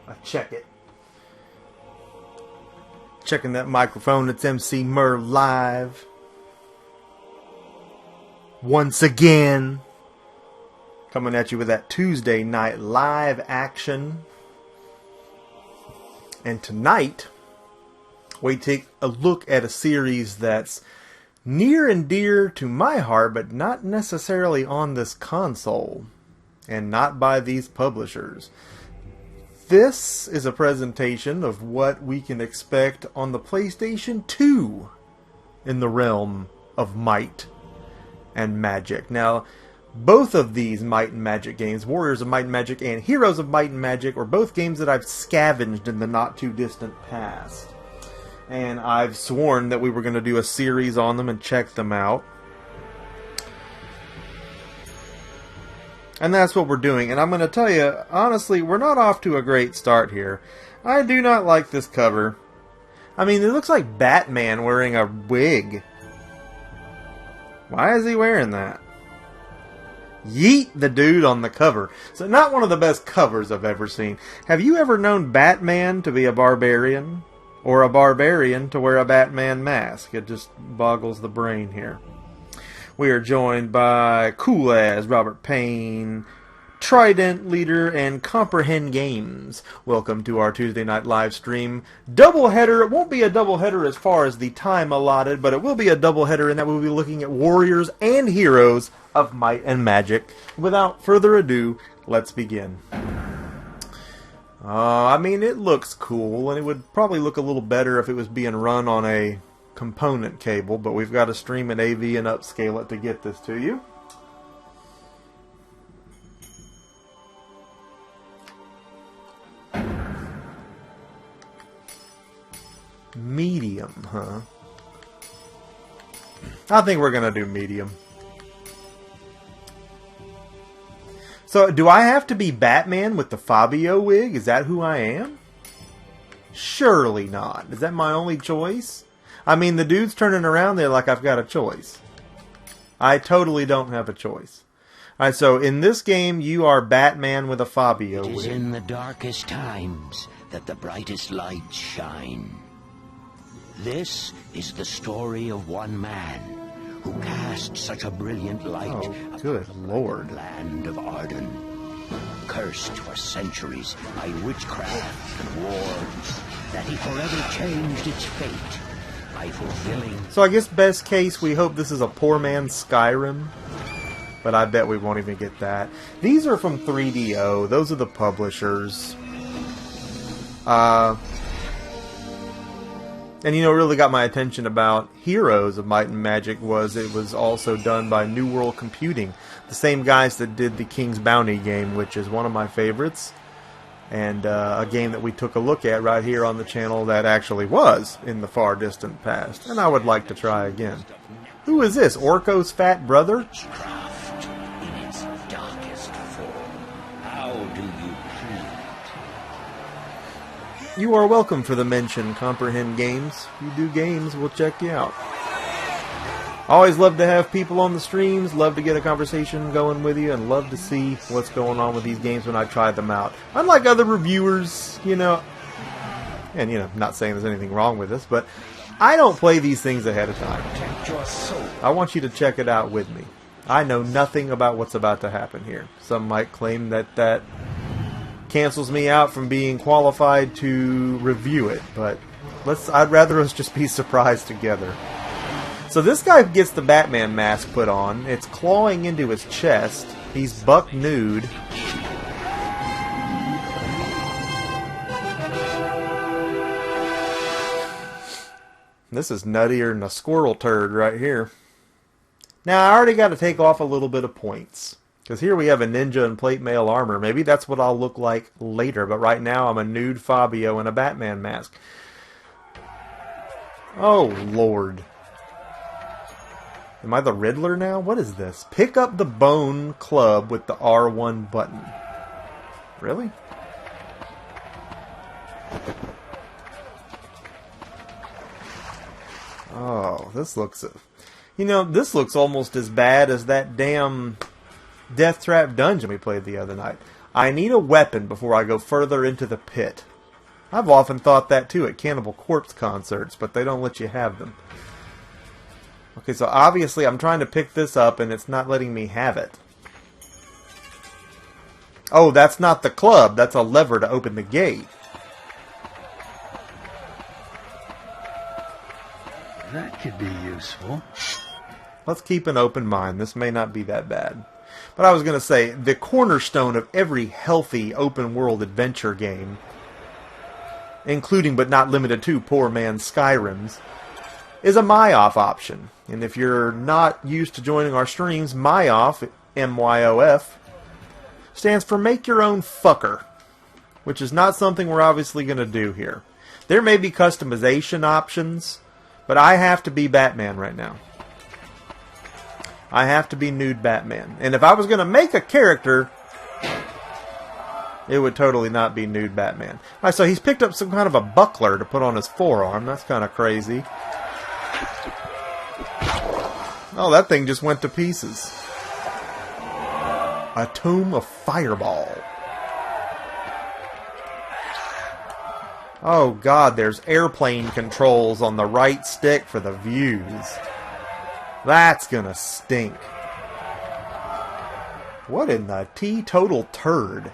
I check it. Checking that microphone. It's Emceemur live. Once again. Coming at you with that Tuesday night live action. And tonight, we take a look at a series that's near and dear to my heart, but not necessarily on this console. And not by these publishers. This is a presentation of what we can expect on the PlayStation 2 in the realm of Might and Magic. Now, both of these Might and Magic games, Warriors of Might and Magic and Heroes of Might and Magic, are both games that I've scavenged in the not-too-distant past. And I've sworn that we were going to do a series on them and check them out. And that's what we're doing. And I'm going to tell you, honestly, we're not off to a great start here. I do not like this cover. I mean, it looks like Batman wearing a wig. Why is he wearing that? Yeet the dude on the cover. So not one of the best covers I've ever seen. Have you ever known Batman to be a barbarian? Or a barbarian to wear a Batman mask? It just boggles the brain here. We are joined by Cool As Robert Payne, Trident Leader, and Comprehend Games. Welcome to our Tuesday night live stream. Doubleheader. It won't be a doubleheader as far as the time allotted, but it will be a doubleheader in that we'll be looking at Warriors and Heroes of Might and Magic. Without further ado, let's begin. I mean, it looks cool, and it would probably look a little better if it was being run on a component cable, but we've got to stream an AV and upscale it to get this to you. Medium, huh? I think we're going to do medium. So, do I have to be Batman with the Fabio wig? Is that who I am? Surely not. Is that my only choice? I mean, the dude's turning around there like I've got a choice. I totally don't have a choice. Alright, so in this game, you are Batman with a Fabio wig. It is in the darkest times that the brightest lights shine. This is the story of one man who cast such a brilliant light good Lord. The land of Arden, cursed for centuries by witchcraft and wars, that he forever changed its fate. So I guess best case, we hope this is a poor man's Skyrim. But I bet we won't even get that. These are from 3DO. Those are the publishers. And you know, really got my attention about Heroes of Might and Magic was it was also done by New World Computing. The same guys that did the King's Bounty game, which is one of my favorites. And a game that we took a look at right here on the channel that actually was in the far distant past. And I would like to try again. Who is this? Orko's fat brother? Craft in its darkest form. How do you plead? You are welcome for the mention, Comprehend Games. You do games, we'll check you out. Always love to have people on the streams, love to get a conversation going with you, and love to see what's going on with these games when I try them out. Unlike other reviewers, you know, and you know, not saying there's anything wrong with this, but I don't play these things ahead of time. I want you to check it out with me. I know nothing about what's about to happen here. Some might claim that that cancels me out from being qualified to review it, but I'd rather us just be surprised together. So this guy gets the Batman mask put on. It's clawing into his chest. He's buck nude. This is nuttier than a squirrel turd right here. Now, I already got to take off a little bit of points. Because here we have a ninja in plate mail armor. Maybe that's what I'll look like later. But right now, I'm a nude Fabio in a Batman mask. Oh, Lord. Am I the Riddler now? What is this? Pick up the bone club with the R1 button. Really? Oh, this looks... You know, this looks almost as bad as that damn Death Trap dungeon we played the other night. I need a weapon before I go further into the pit. I've often thought that too at Cannibal Corpse concerts, but they don't let you have them. Okay, so obviously I'm trying to pick this up and it's not letting me have it. Oh, that's not the club. That's a lever to open the gate. That could be useful. Let's keep an open mind. This may not be that bad. But I was going to say, the cornerstone of every healthy open-world adventure game, including but not limited to poor man's Skyrims, is a MyOff option. And if you're not used to joining our streams, MyOff, M-Y-O-F, stands for Make Your Own Fucker, which is not something we're obviously going to do here. There may be customization options, but I have to be Batman right now. I have to be nude Batman. And if I was going to make a character, it would totally not be nude Batman. Alright, so he's picked up some kind of a buckler to put on his forearm. That's kind of crazy. Oh, that thing just went to pieces. A Tome of Fireball. Oh god, there's airplane controls on the right stick for the views. That's gonna stink. What in the teetotal turd?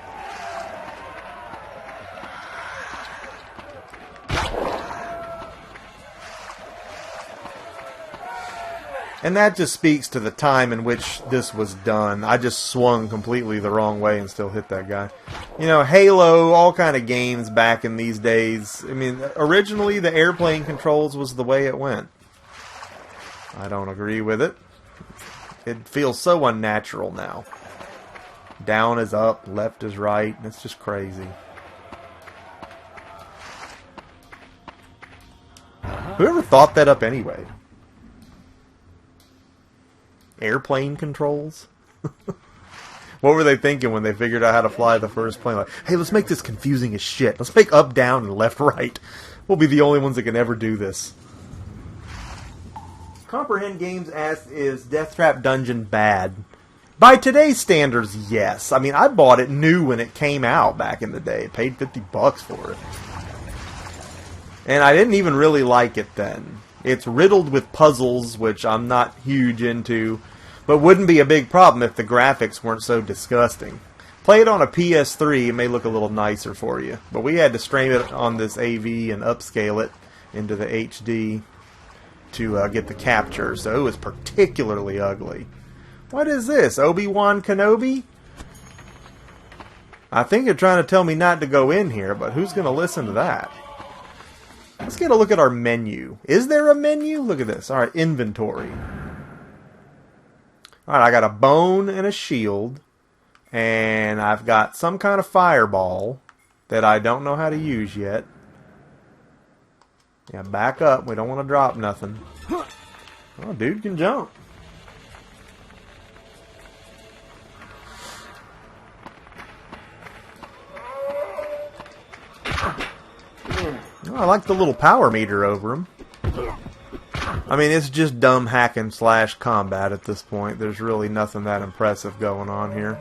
And that just speaks to the time in which this was done. I just swung completely the wrong way and still hit that guy. You know, Halo, all kind of games back in these days. I mean, originally the airplane controls was the way it went. I don't agree with it. It feels so unnatural now. Down is up, left is right. It's just crazy. Whoever thought that up anyway? Airplane controls? What were they thinking when they figured out how to fly the first plane? Like, hey, let's make this confusing as shit. Let's make up, down, and left, right. We'll be the only ones that can ever do this. Comprehend Games asks, is Death Trap Dungeon bad? By today's standards, yes. I mean, I bought it new when it came out back in the day. Paid $50 for it. And I didn't even really like it then. It's riddled with puzzles, which I'm not huge into, but wouldn't be a big problem if the graphics weren't so disgusting. Play it on a PS3, it may look a little nicer for you. But we had to stream it on this AV and upscale it into the HD to get the capture, so it was particularly ugly. What is this? Obi-Wan Kenobi? I think you're trying to tell me not to go in here, but who's going to listen to that? Let's get a look at our menu. Is there a menu? Look at this. Alright, inventory. Alright, I got a bone and a shield. And I've got some kind of fireball that I don't know how to use yet. Yeah, back up. We don't want to drop nothing. Oh, dude can jump. Oh, I like the little power meter over him. I mean, it's just dumb hack and slash combat at this point. There's really nothing that impressive going on here.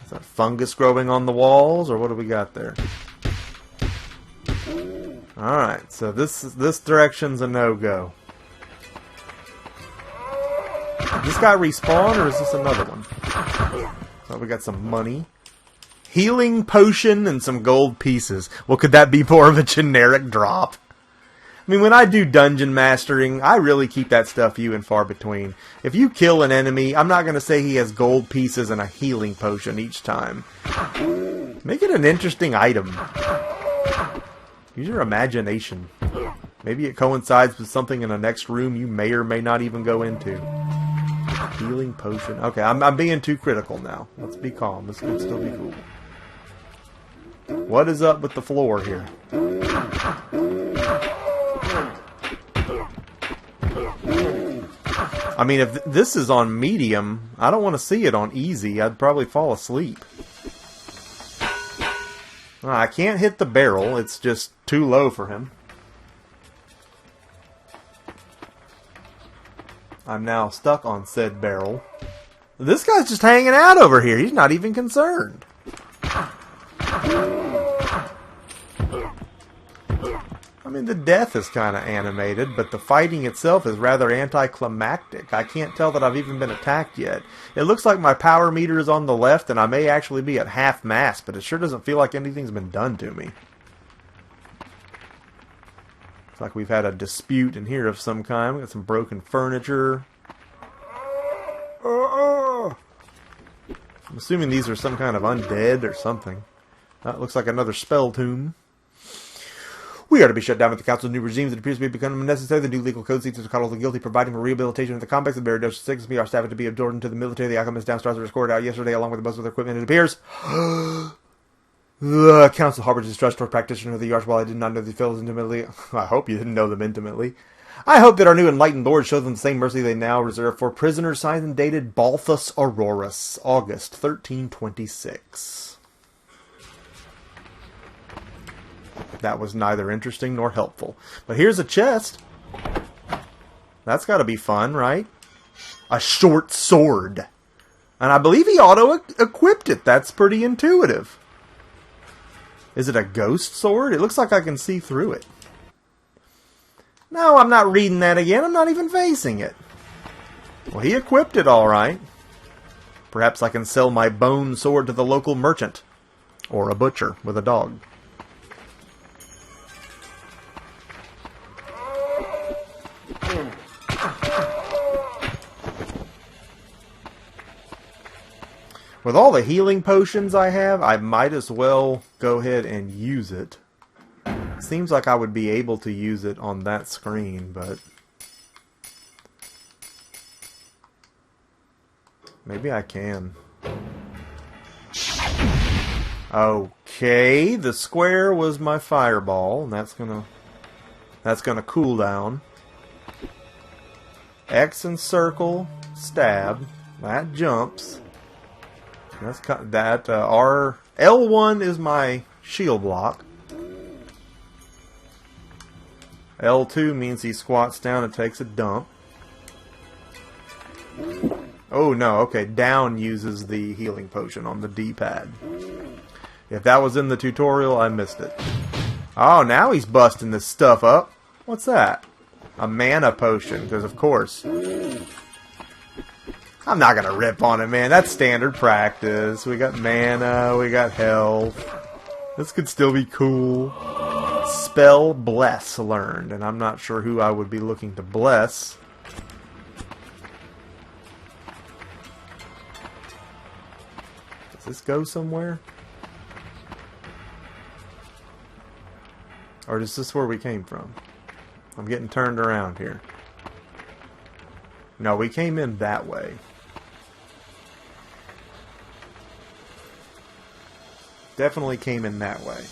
Is that fungus growing on the walls, or what do we got there? Alright, so this direction's a no-go. Did this guy respawn, or is this another one? So we got some money. Healing potion and some gold pieces. Well, could that be more of a generic drop? I mean, when I do dungeon mastering, I really keep that stuff few and far between. If you kill an enemy, I'm not going to say he has gold pieces and a healing potion each time. Make it an interesting item. Use your imagination. Maybe it coincides with something in the next room you may or may not even go into. Healing potion. Okay, I'm being too critical now. Let's be calm. This could still be cool. What is up with the floor here? I mean, if this is on medium, I don't want to see it on easy. I'd probably fall asleep. I can't hit the barrel. It's just too low for him. I'm now stuck on said barrel. This guy's just hanging out over here. He's not even concerned. I mean, the death is kind of animated, but the fighting itself is rather anticlimactic. I can't tell that I've even been attacked yet. It looks like my power meter is on the left, and I may actually be at half mast, but it sure doesn't feel like anything's been done to me. It's like we've had a dispute in here of some kind. We got some broken furniture. I'm assuming these are some kind of undead or something. That looks like another spell tomb. We are to be shut down with the Council's new regimes. It appears to be becoming necessary. The new legal code seeks to cuddle the guilty, providing for rehabilitation of the convicts. The Barry 6 we are staffed to be absorbed into the military. The Alchemist downstairs was escorted out yesterday along with most of their equipment. It appears the Council harbors distrust toward practitioner of the Arch. While I did not know these fellows intimately, I hope you didn't know them intimately. I hope that our new enlightened lord shows them the same mercy they now reserve for prisoners signed and dated Balthus Aurorus, August 1326. That was neither interesting nor helpful. But here's a chest. That's got to be fun, right? A short sword. And I believe he auto-equipped it. That's pretty intuitive. Is it a ghost sword? It looks like I can see through it. No, I'm not reading that again. I'm not even facing it. Well, he equipped it all right. Perhaps I can sell my bone sword to the local merchant. Or a butcher with a dog. With all the healing potions I have, I might as well go ahead and use it. Seems like I would be able to use it on that screen, but maybe I can. Okay, the square was my fireball, and that's gonna cool down. X and circle, stab. That jumps. That's that. R L1 is my shield block. L2 means he squats down and takes a dump. Oh no, okay, down uses the healing potion on the D-pad. If that was in the tutorial, I missed it. Oh, now he's busting this stuff up. What's that? A mana potion, because of course. I'm not going to rip on it, man. That's standard practice. We got mana, we got health. This could still be cool. Spell Bless learned, and I'm not sure who I would be looking to bless. Does this go somewhere? Or is this where we came from? I'm getting turned around here. No, we came in that way. Definitely came in that way.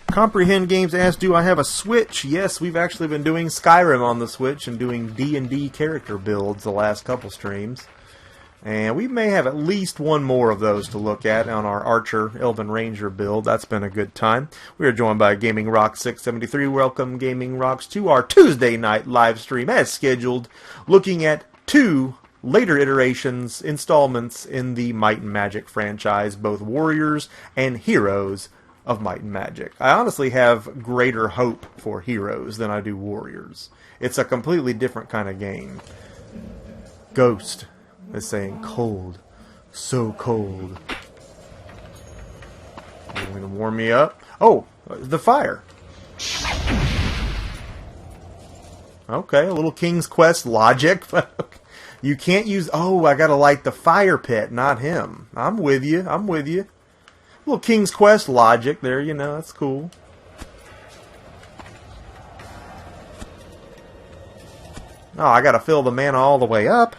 Comprehend Games asked, do I have a Switch? Yes, we've actually been doing Skyrim on the Switch and doing D&D character builds the last couple streams. And we may have at least one more of those to look at on our Archer Elven Ranger build. That's been a good time. We are joined by Gaming Rock 673. Welcome, Gaming Rocks, to our Tuesday night live stream as scheduled, looking at two later iterations, installments in the Might and Magic franchise, both Warriors and Heroes of Might and Magic. I honestly have greater hope for Heroes than I do Warriors. It's a completely different kind of game. Ghost is saying cold. So cold. You're going to warm me up? Oh, the fire. Okay, a little King's Quest logic. You can't use... Oh, I got to light the fire pit, not him. I'm with you. I'm with you. A little King's Quest logic there, you know. That's cool. Oh, I got to fill the mana all the way up.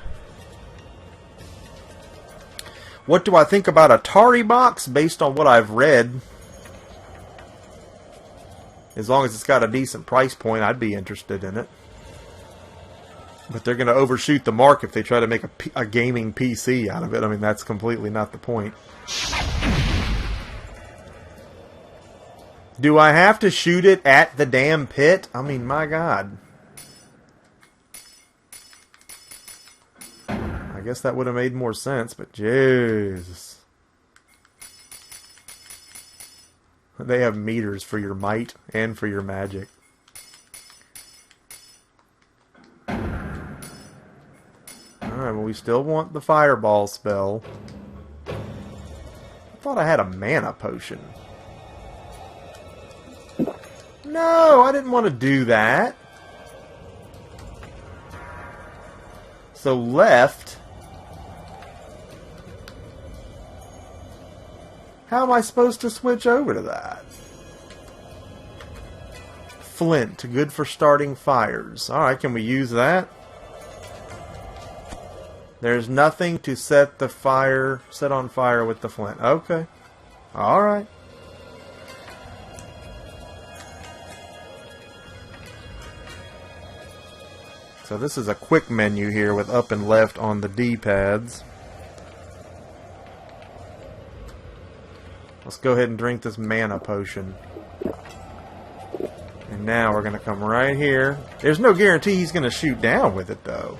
What do I think about Atari Box based on what I've read? As long as it's got a decent price point, I'd be interested in it. But they're going to overshoot the mark if they try to make a gaming PC out of it. I mean, that's completely not the point. Do I have to shoot it at the damn pit? I mean, my God. I guess that would have made more sense, but Jesus. They have meters for your might and for your magic. Alright, well we still want the fireball spell. I thought I had a mana potion. No, I didn't want to do that. So left. How am I supposed to switch over to that? Flint, good for starting fires. Alright, can we use that? There's nothing to set on fire with the flint. Okay. Alright. So this is a quick menu here with up and left on the D-pads. Let's go ahead and drink this mana potion. And now we're going to come right here. There's no guarantee he's going to shoot down with it, though.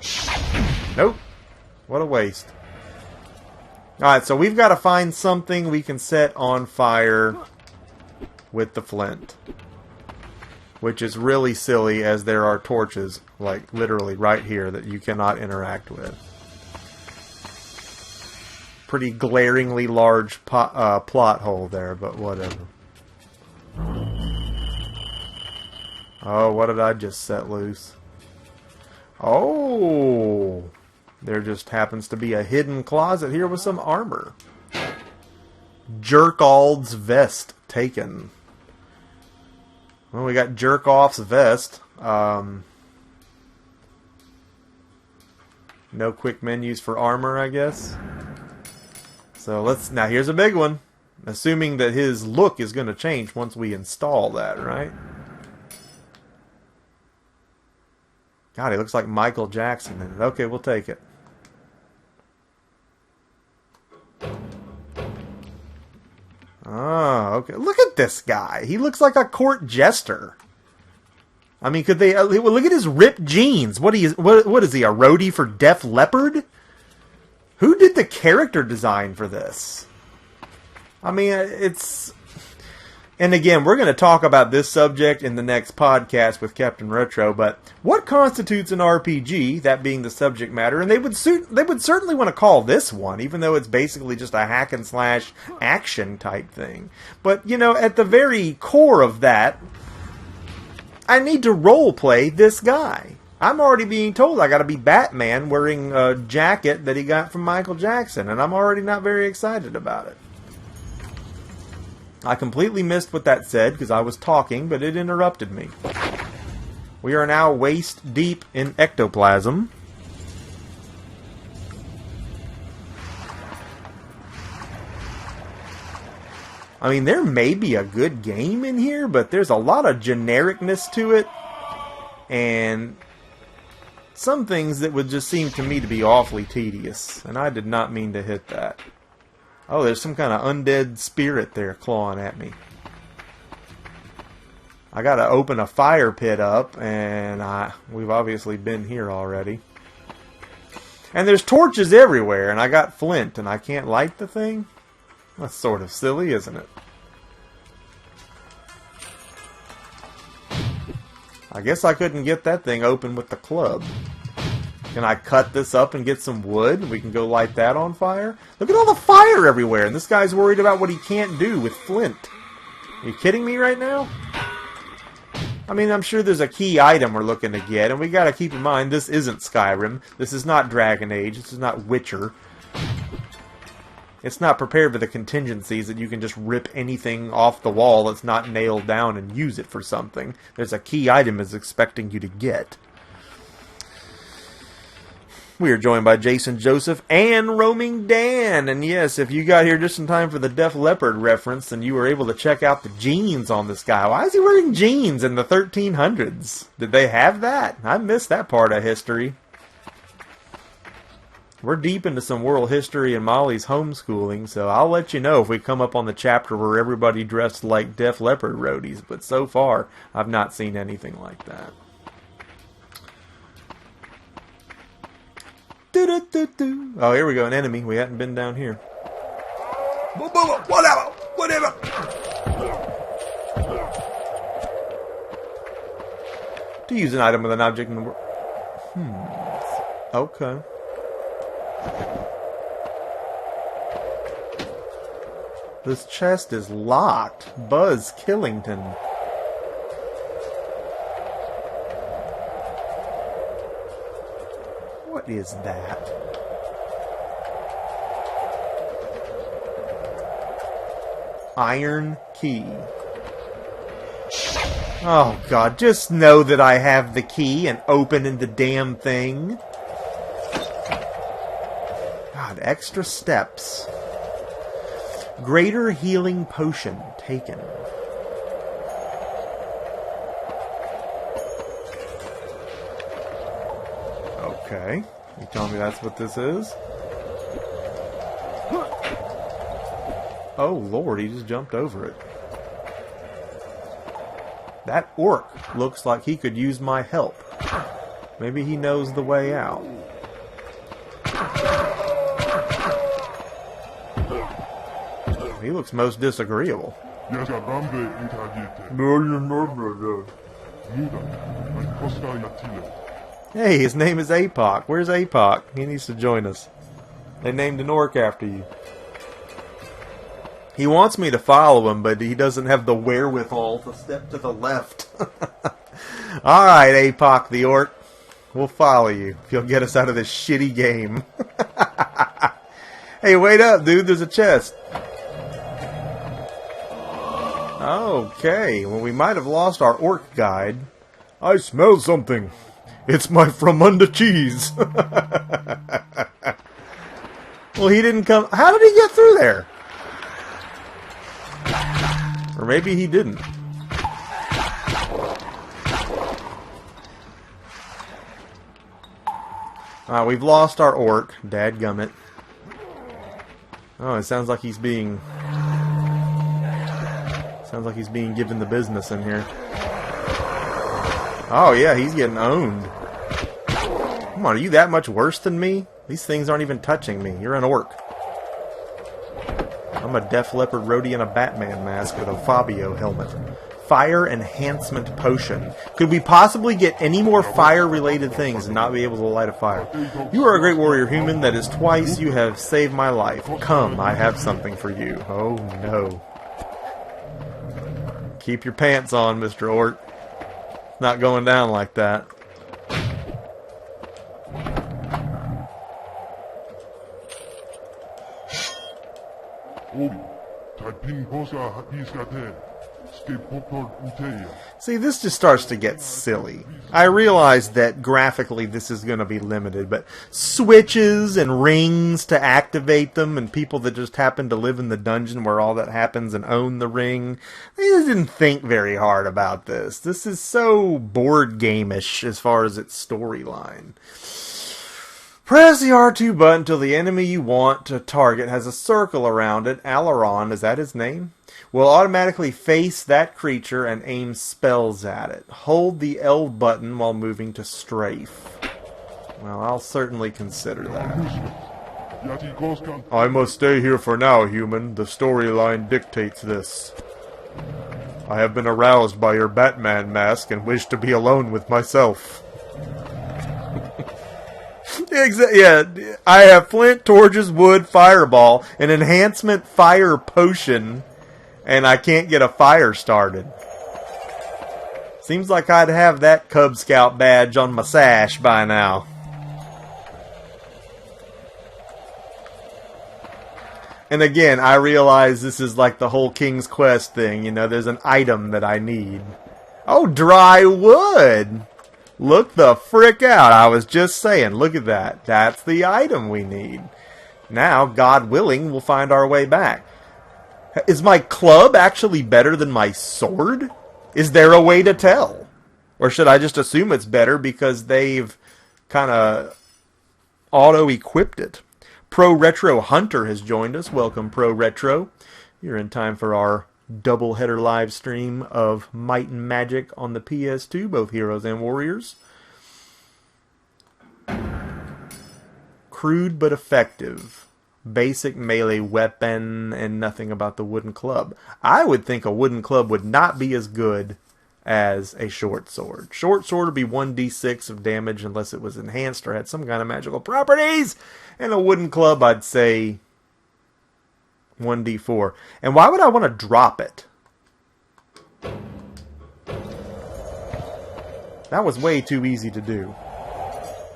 Nope. What a waste. Alright, so we've got to find something we can set on fire with the flint. Which is really silly, as there are torches, like literally right here, that you cannot interact with. Pretty glaringly large plot hole there, but whatever. Oh, what did I just set loose? Oh! There just happens to be a hidden closet here with some armor. Jerkald's vest taken. Well, we got Jerkoff's vest. No quick menus for armor, I guess. So now here's a big one. Assuming that his look is going to change once we install that, right? God, he looks like Michael Jackson in it. Okay, we'll take it. Oh, okay. Look at this guy. He looks like a court jester. I mean, could they... look at his ripped jeans. What is he, a roadie for Def Leppard? Who did the character design for this? I mean, it's... And again, we're going to talk about this subject in the next podcast with Captain Retro, but what constitutes an RPG, that being the subject matter, and they would certainly want to call this one, even though it's basically just a hack and slash action type thing. But, you know, at the very core of that, I need to roleplay this guy. I'm already being told I got to be Batman wearing a jacket that he got from Michael Jackson, and I'm already not very excited about it. I completely missed what that said because I was talking, but it interrupted me. We are now waist deep in ectoplasm. I mean, there may be a good game in here, but there's a lot of genericness to it, and some things that would just seem to me to be awfully tedious, and I did not mean to hit that. Oh, there's some kind of undead spirit there clawing at me. I gotta open a fire pit up, and we've obviously been here already. And there's torches everywhere, and I got flint, and I can't light the thing? That's sort of silly, isn't it? I guess I couldn't get that thing open with the club. Can I cut this up and get some wood? And we can go light that on fire? Look at all the fire everywhere, and this guy's worried about what he can't do with flint. Are you kidding me right now? I mean, I'm sure there's a key item we're looking to get, and we gotta keep in mind, this isn't Skyrim. This is not Dragon Age. This is not Witcher. It's not prepared for the contingencies that you can just rip anything off the wall that's not nailed down and use it for something. There's a key item it's expecting you to get. We are joined by Jason Joseph and Roaming Dan. And yes, if you got here just in time for the Def Leppard reference, then you were able to check out the jeans on this guy. Why is he wearing jeans in the 1300s? Did they have that? I missed that part of history. We're deep into some world history and Molly's homeschooling, so I'll let you know if we come up on the chapter where everybody dressed like Def Leppard roadies. But so far, I've not seen anything like that. Oh, here we go, an enemy. We hadn't been down here. Whatever. To use an item with an object in the world. Okay. This chest is locked. Buzz Killington. What is that? Iron key. Oh god, just know that I have the key and opening the damn thing. God, extra steps. Greater healing potion taken. Okay. You telling me that's what this is? Oh lord, he just jumped over it. That orc looks like he could use my help. Maybe he knows the way out. He looks most disagreeable. Hey, his name is Apoc. Where's Apoc? He needs to join us. They named an orc after you. He wants me to follow him, but he doesn't have the wherewithal to step to the left. Alright, Apoc the orc. We'll follow you if you'll get us out of this shitty game. Hey, wait up, dude. There's a chest. Okay. Well, we might have lost our orc guide. I smell something. It's my Fromunda cheese. Well, he didn't come. How did he get through there? Or maybe he didn't. We've lost our orc. Dadgummit. Oh, it sounds like he's being... Sounds like he's being given the business in here. Oh yeah, he's getting owned. Come on, are you that much worse than me? These things aren't even touching me. You're an orc. I'm a Def Leppard roadie in a Batman mask with a Fabio helmet. Fire enhancement potion. Could we possibly get any more fire-related things and not be able to light a fire? You are a great warrior human. That is twice you have saved my life. Come, I have something for you. Oh no. Keep your pants on, Mr. Orc. It's not going down like that. See, this just starts to get silly. I realize that graphically this is going to be limited, but switches and rings to activate them, and people that just happen to live in the dungeon where all that happens and own the ring, they just didn't think very hard about this. This is so board game-ish as far as its storyline. Press the R2 button until the enemy you want to target has a circle around it. Alaron, is that his name? Will automatically face that creature and aim spells at it. Hold the L button while moving to strafe. Well, I'll certainly consider that. I must stay here for now, human. The storyline dictates this. I have been aroused by your Batman mask and wish to be alone with myself. Yeah, I have flint, torches, wood, fireball, an enhancement fire potion, and I can't get a fire started. Seems like I'd have that Cub Scout badge on my sash by now. And again, I realize this is like the whole King's Quest thing. You know, there's an item that I need. Oh, dry wood! Look the frick out. I was just saying, look at that. That's the item we need. Now, God willing, we'll find our way back. Is my club actually better than my sword? Is there a way to tell? Or should I just assume it's better because they've kind of auto-equipped it? Pro Retro Hunter has joined us. Welcome, Pro Retro. You're in time for our double-header live stream of Might and Magic on the PS2, both Heroes and Warriors. crude but effective. Basic melee weapon and nothing about the wooden club. I would think a wooden club would not be as good as a short sword. Short sword would be 1d6 of damage unless it was enhanced or had some kind of magical properties. And a wooden club, I'd say 1d4. And why would I want to drop it? That was way too easy to do.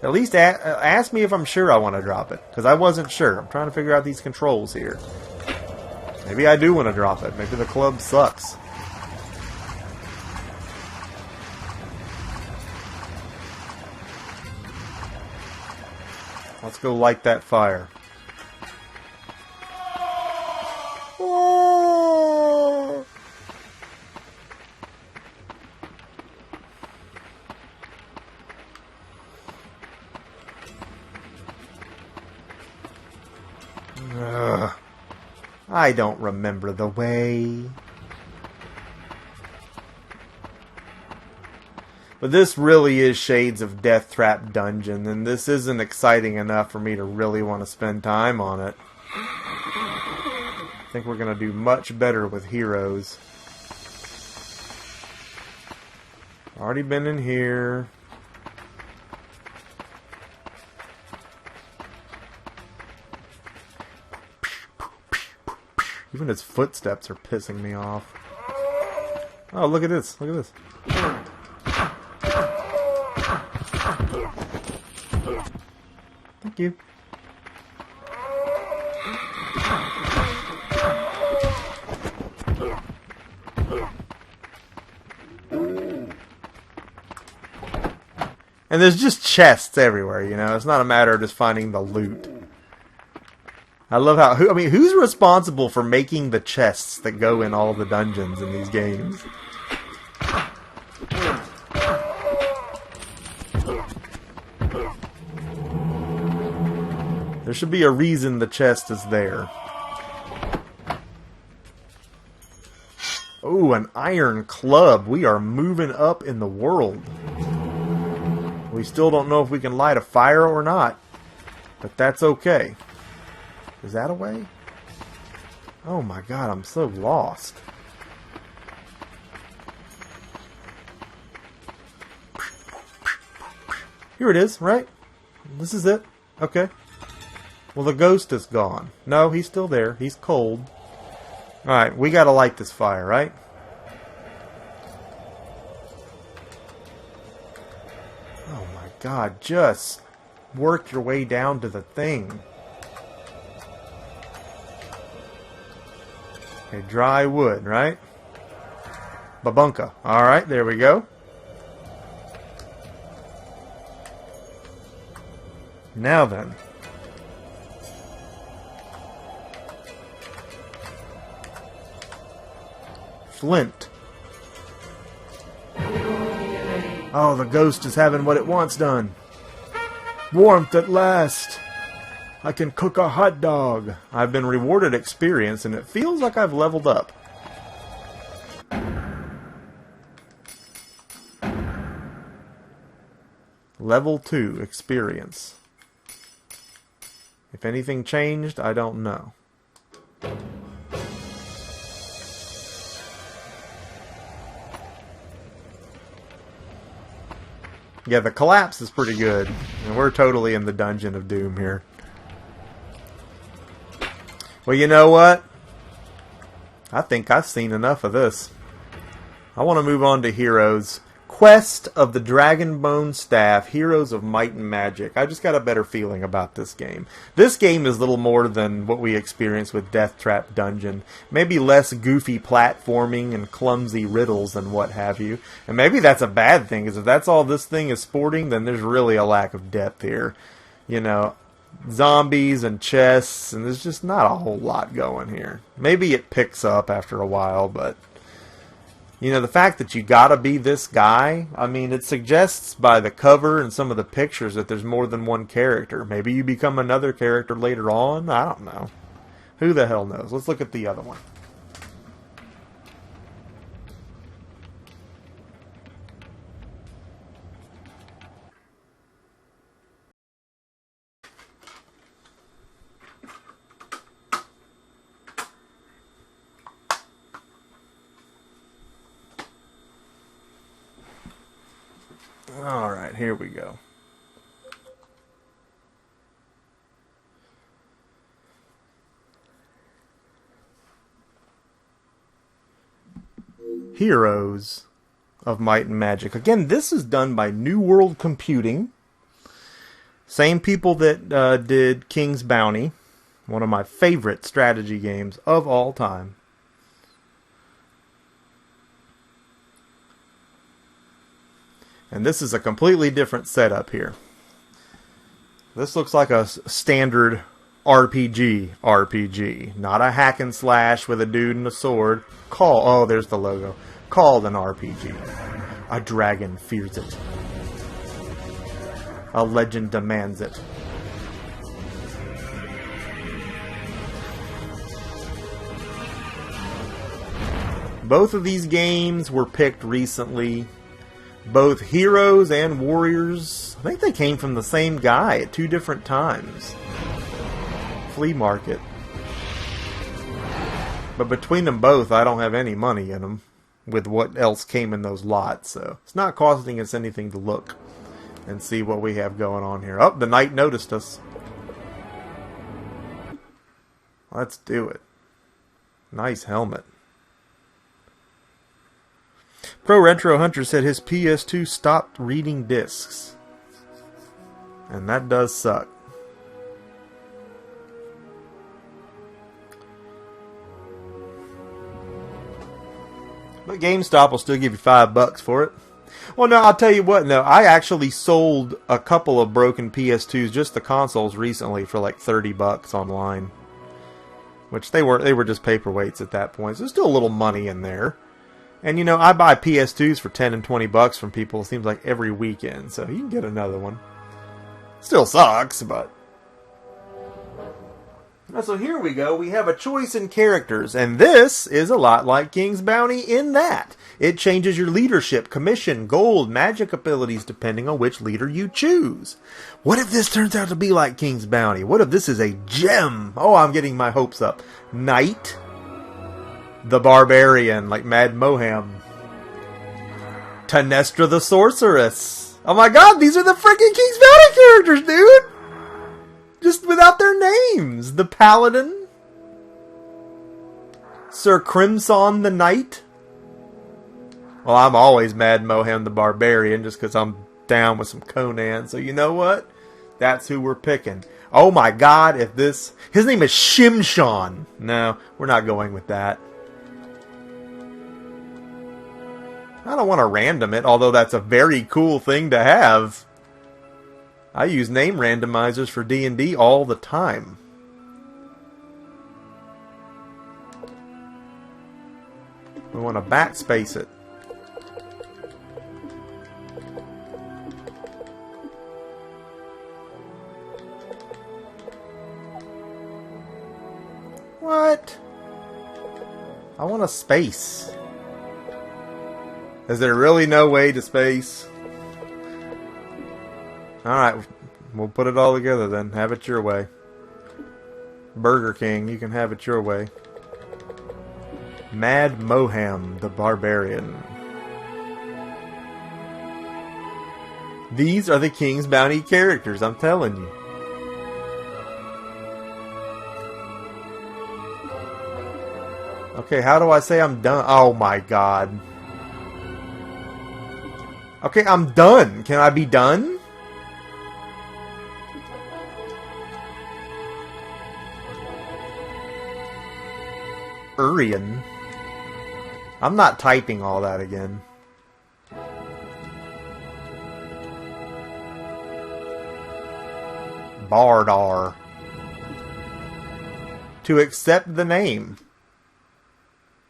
At least ask me if I'm sure I want to drop it. Because I wasn't sure. I'm trying to figure out these controls here. Maybe I do want to drop it. Maybe the club sucks. Let's go light that fire. Oh! I don't remember the way. But this really is shades of Death Trap Dungeon, and this isn't exciting enough for me to really want to spend time on it. I think we're going to do much better with heroes. Already been in here. Even his footsteps are pissing me off. Oh, look at this. Look at this. Thank you. And there's just chests everywhere, you know. It's not a matter of just finding the loot. I love how... who's responsible for making the chests that go in all the dungeons in these games? There should be a reason the chest is there. Oh, an iron club. We are moving up in the world. We still don't know if we can light a fire or not. But that's okay. Is that a way? Oh my god, I'm so lost. Here it is, right? This is it? Okay. Well, the ghost is gone. No, he's still there. He's cold. Alright, we gotta light this fire, right? Oh my god, just work your way down to the thing. Okay, dry wood, right? Babunka. Alright, there we go. Now then. Flint. Oh, the ghost is having what it wants done. Warmth at last. I can cook a hot dog. I've been rewarded experience, and it feels like I've leveled up. Level 2 experience. If anything changed, I don't know. Yeah, the collapse is pretty good. And we're totally in the Dungeon of Doom here. Well, you know what? I think I've seen enough of this. I want to move on to Heroes. Quest of the Dragonbone Staff, Heroes of Might and Magic. I just got a better feeling about this game. This game is little more than what we experienced with Death Trap Dungeon. Maybe less goofy platforming and clumsy riddles and what have you. And maybe that's a bad thing, because if that's all this thing is sporting, then there's really a lack of depth here. You know, zombies and chests, and there's just not a whole lot going here. Maybe it picks up after a while, but... you know, the fact that you gotta be this guy, I mean, it suggests by the cover and some of the pictures that there's more than one character. Maybe you become another character later on. I don't know. Who the hell knows? Let's look at the other one. Alright, here we go. Heroes of Might and Magic. Again, this is done by New World Computing. Same people that did King's Bounty. One of my favorite strategy games of all time. And this is a completely different setup here. This looks like a standard RPG. Not a hack and slash with a dude and a sword. Oh, there's the logo. Called an RPG. A dragon fears it. A legend demands it. Both of these games were picked recently. Both Heroes and Warriors. I think they came from the same guy at 2 different times. Flea market. But between them both, I don't have any money in them with what else came in those lots. So it's not costing us anything to look and see what we have going on here. Oh, the knight noticed us. Let's do it. Nice helmet. Pro Retro Hunter said his PS2 stopped reading discs. And that does suck. But GameStop will still give you $5 for it. Well, no, I'll tell you what. No, I actually sold a couple of broken PS2s, just the consoles, recently for like $30 online. Which they were just paperweights at that point. So there's still a little money in there. And you know, I buy PS2s for $10 and $20 from people, it seems like every weekend. So you can get another one. Still sucks, but... So here we go. We have a choice in characters. And this is a lot like King's Bounty in that it changes your leadership, commission, gold, magic abilities depending on which leader you choose. What if this turns out to be like King's Bounty? What if this is a gem? Oh, I'm getting my hopes up. Knight. The Barbarian, like Mad Moham. Tanestra the Sorceress. Oh my god, these are the freaking King's Bounty characters, dude! Just without their names. The Paladin. Sir Crimson the Knight. Well, I'm always Mad Moham the Barbarian just because I'm down with some Conan. So you know what? That's who we're picking. Oh my god, if this... His name is Shimshon. No, we're not going with that. I don't want to random it, although that's a very cool thing to have. I use name randomizers for D&D all the time. We want to backspace it. What? I want a space. Is there really no way to space? Alright, we'll put it all together then. Have it your way. Burger King, you can have it your way. Mad Moham, the Barbarian. These are the King's Bounty characters, I'm telling you. Okay, how do I say I'm done? Oh my god. Okay, I'm done. Can I be done? Urian. I'm not typing all that again. Bardar. To accept the name.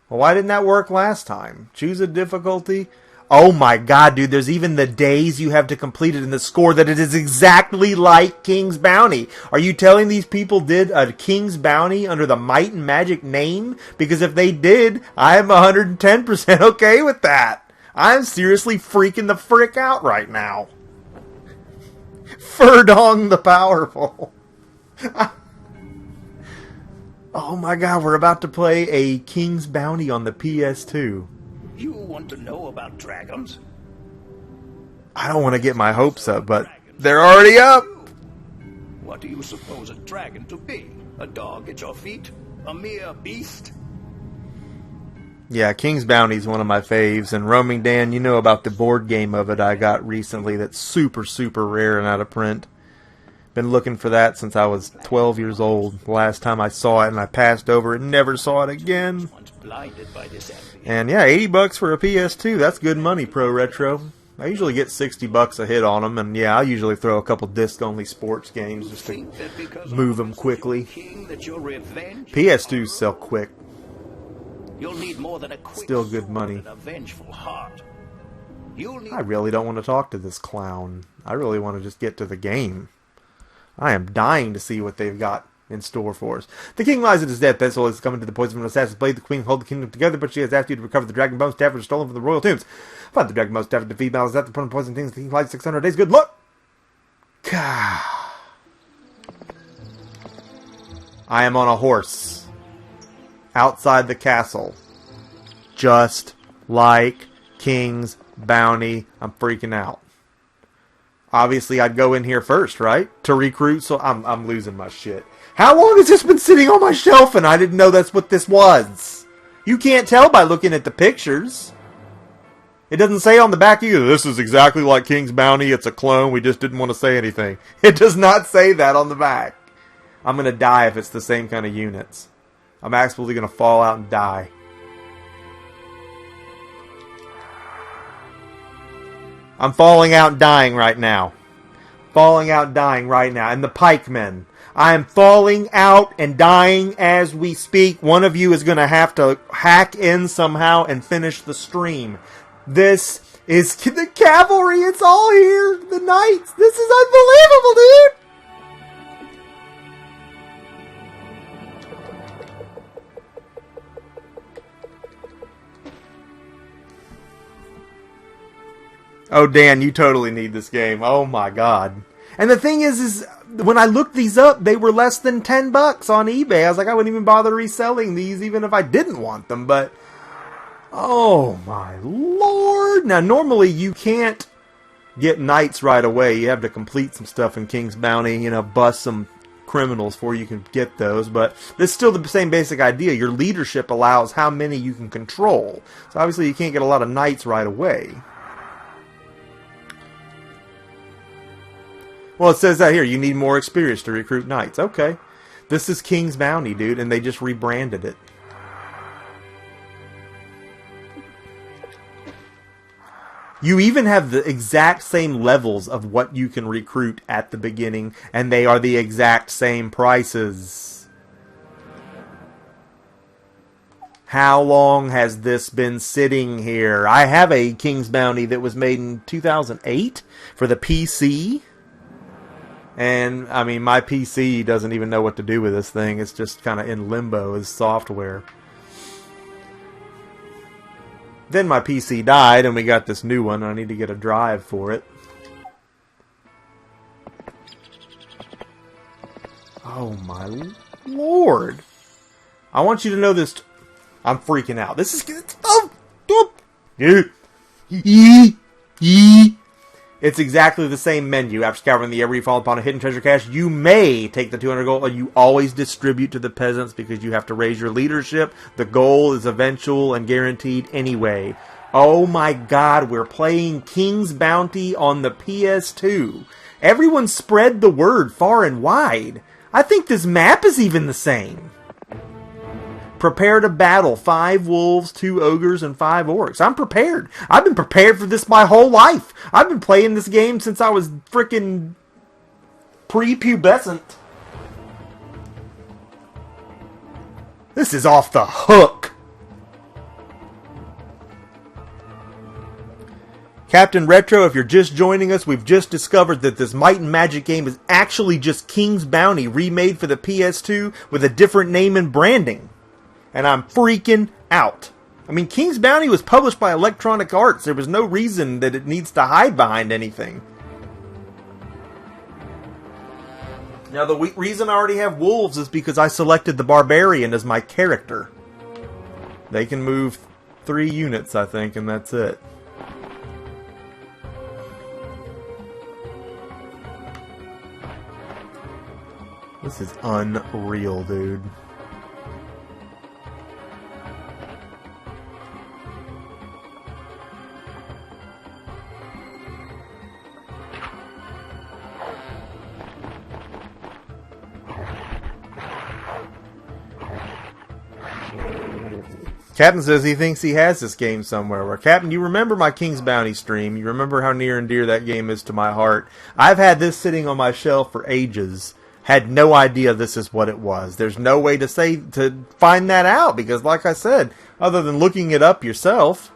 Well, why didn't that work last time? Choose a difficulty. Oh my god, dude, there's even the days you have to complete it in the score that it is exactly like King's Bounty. Are you telling these people did a King's Bounty under the Might and Magic name? Because if they did, I am 110% okay with that. I'm seriously freaking the frick out right now. Ferdong the Powerful. Oh my god, we're about to play a King's Bounty on the PS2. You want to know about dragons? I don't want to get my hopes up, but they're already up. What do you suppose a dragon to be? A dog at your feet? A mere beast? Yeah, King's Bounty is one of my faves, and Roaming Dan, you know about the board game of it I got recently that's super, super rare and out of print. Been looking for that since I was 12 years old. The last time I saw it, and I passed over it and never saw it again. And yeah, $80 for a PS2, that's good money, Pro Retro. I usually get $60 a hit on them, and yeah, I usually throw a couple disc-only sports games just to move them quickly. PS2s sell quick. You'll need more than a quick Still good money. and a vengeful heart. I really don't want to talk to this clown. I really want to just get to the game. I am dying to see what they've got in store for us. The king lies at his death. Pencil is coming to the poison from assassin's blade. The queen hold the kingdom together, but she has asked you to recover the dragon bone staff which are stolen from the royal tombs. Find the dragon bone staff to defeat balance after putting poison things. The king lies 600 days. Good luck! I am on a horse. Outside the castle. Just like King's Bounty. I'm freaking out. Obviously, I'd go in here first, right? To recruit, so I'm losing my shit. How long has this been sitting on my shelf and I didn't know that's what this was? You can't tell by looking at the pictures. It doesn't say on the back either, this is exactly like King's Bounty, it's a clone, we just didn't want to say anything. It does not say that on the back. I'm going to die if it's the same kind of units. I'm actually going to fall out and die. I'm falling out and dying right now. Falling out and dying right now. And the pikemen. I am falling out and dying as we speak. One of you is going to have to hack in somehow and finish the stream. This is the cavalry. It's all here. The knights. This is unbelievable, dude. Oh, Dan, you totally need this game. Oh, my God. And the thing is when I looked these up, they were less than $10 on eBay. I was like, I wouldn't even bother reselling these even if I didn't want them. But, oh, my Lord. Now, normally you can't get knights right away. You have to complete some stuff in King's Bounty, you know, bust some criminals before you can get those. But it's still the same basic idea. Your leadership allows how many you can control. So, obviously, you can't get a lot of knights right away. Well, it says that here. You need more experience to recruit knights. Okay. This is King's Bounty, dude, and they just rebranded it. You even have the exact same levels of what you can recruit at the beginning, and they are the exact same prices. How long has this been sitting here? I have a King's Bounty that was made in 2008 for the PC. And, I mean, my PC doesn't even know what to do with this thing. It's just kind of in limbo as software. Then my PC died, and we got this new one. I need to get a drive for it. Oh, my Lord. I want you to know this. I'm freaking out. This is... It's exactly the same menu. After scouring the area, you fall upon a hidden treasure cache. You may take the 200 gold, and you always distribute to the peasants because you have to raise your leadership. The goal is eventual and guaranteed anyway. Oh my God, we're playing King's Bounty on the PS2. Everyone spread the word far and wide. I think this map is even the same. Prepare to battle 5 wolves, 2 ogres, and 5 orcs. I'm prepared. I've been prepared for this my whole life. I've been playing this game since I was freaking prepubescent. This is off the hook. Captain Retro, if you're just joining us, we've just discovered that this Might and Magic game is actually just King's Bounty remade for the PS2 with a different name and branding. And I'm freaking out. I mean, King's Bounty was published by Electronic Arts. There was no reason that it needs to hide behind anything. Now, the reason I already have wolves is because I selected the Barbarian as my character. They can move 3 units, I think, and that's it. This is unreal, dude. Captain says he thinks he has this game somewhere. Well, Captain, you remember my King's Bounty stream. You remember how near and dear that game is to my heart. I've had this sitting on my shelf for ages. Had no idea this is what it was. There's no way to find that out because, like I said, other than looking it up yourself,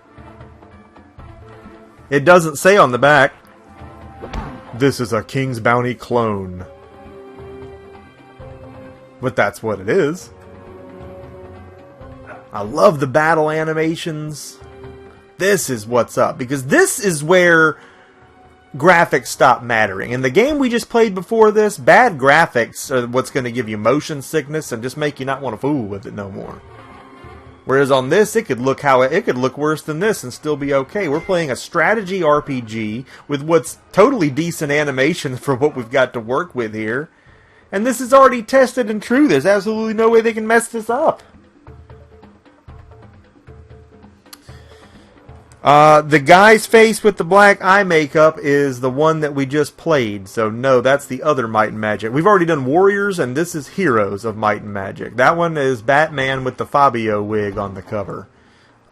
it doesn't say on the back, this is a King's Bounty clone. But that's what it is. I love the battle animations. This is what's up. Because this is where graphics stop mattering. In the game we just played before this, bad graphics are what's going to give you motion sickness and just make you not want to fool with it no more. Whereas on this, it could look worse than this and still be okay. We're playing a strategy RPG with what's totally decent animation for what we've got to work with here. And this is already tested and true. There's absolutely no way they can mess this up. The guy's face with the black eye makeup is the one that we just played. So no, that's the other Might and Magic. We've already done Warriors, and this is Heroes of Might and Magic. That one is Batman with the Fabio wig on the cover.